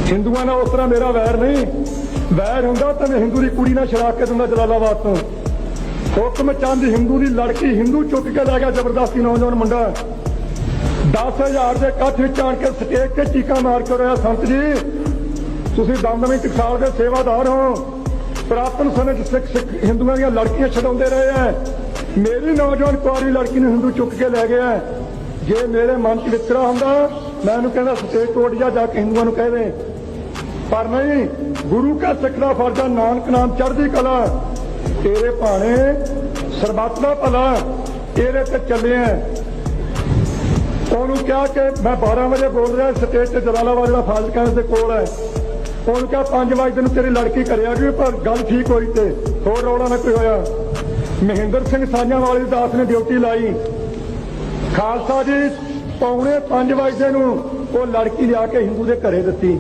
ਹਿੰਦੂਆਂ ਨਾਲ ਉਸ ਤਰ੍ਹਾਂ ਮੇਰਾ ਵੈਰ ਨਹੀਂ। ਵੈਰ ਹੁੰਦਾ ਤਾਂ ਮੈਂ ਹਿੰਦੂ ਦੀ ਕੁੜੀ ਨਾਲ ਛੜਾ ਕੇ ਦਿੰਦਾ ਜਲਾਲਾਬਾਦ ਤੋਂ। ਹੁਕਮ ਚੰਦ ਹਿੰਦੂ ਦੀ ਲੜਕੀ ਹਿੰਦੂ ਚੁੱਕ ਕੇ ਲੈ ਗਿਆ ਜ਼ਬਰਦਸਤੀ, ਨੌਜਵਾਨ ਮੁੰਡਾ 10,000 ਦੇ ਇਕੱਠ ਵਿੱਚ ਆਣ ਕੇ ਸਟੇਜ ਤੇ ਚੀਕਾਂ ਮਾਰ ਕੇ ਰਿਹਾ, ਸੰਤ ਜੀ ਤੁਸੀਂ ਦਮਦਮੀ ਟਕਸਾਲ ਦੇ ਸੇਵਾਦਾਰ ਹੋ। ਪੁਰਾਤਨ ਸਮੇਂ 'ਚ ਸਿੱਖ ਹਿੰਦੂਆਂ ਦੀਆਂ ਲੜਕੀਆਂ ਛਡਾਉਂਦੇ ਰਹੇ ਹੈ। ਮੇਰੀ ਨੌਜਵਾਨ ਕੁਆਰੀ ਲੜਕੀ ਨੂੰ ਹਿੰਦੂ ਚੁੱਕ ਕੇ ਲੈ ਗਿਆ। ਜੇ ਮੇਰੇ ਮਨ 'ਚ ਵਿਤਕਰਾ ਹੁੰਦਾ ਮੈਂ ਉਹਨੂੰ ਕਹਿੰਦਾ ਸਟੇਜ ਤੋੜ ਜਾ ਕੇ ਹਿੰਦੂਆਂ ਨੂੰ ਕਹਿ ਦੇ, ਪਰ ਨਹੀਂ। ਗੁਰੂ ਕਾ ਸਿੱਖ ਦਾ ਫਰਜ਼ ਆ, ਨਾਨਕ ਨਾਮ ਚੜ੍ਹਦੀ ਕਲਾ, ਤੇਰੇ ਭਾਣੇ ਸਰਬੱਤ ਦਾ ਭਲਾ, ਇਹਦੇ ਤੇ ਚੱਲੇ ਆ। ਉਹਨੂੰ ਕਿਹਾ ਕਿ ਮੈਂ 12 ਵਜੇ ਬੋਲ ਰਿਹਾ ਸਟੇਜ ਤੇ ਜਲਾਲਾਬਾਦ ਜਿਹੜਾ ਫਾਜ਼ਿਲਕਾ ਦੇ ਕੋਲ ਹੈ। ਉਹਨੂੰ ਕਿਹਾ 5 ਵਜੇ ਨੂੰ ਤੇਰੀ ਲੜਕੀ ਕਰਿਆ ਗਈ, ਪਰ ਗੱਲ ਠੀਕ ਹੋਈ ਤੇ ਹੋਰ ਰੌਲਾ ਨਾ ਕੋਈ ਹੋਇਆ। ਮਹਿੰਦਰ ਸਿੰਘ ਸਾਂਝਾਂ ਵਾਲੀ ਦਾਸ ਨੇ ਡਿਊਟੀ ਲਾਈ। ਖਾਲਸਾ ਜੀ 4:45 ਵਜੇ ਨੂੰ ਉਹ ਲੜਕੀ ਲਿਆ ਕੇ ਹਿੰਦੂ ਦੇ ਘਰੇ ਦਿੱਤੀ।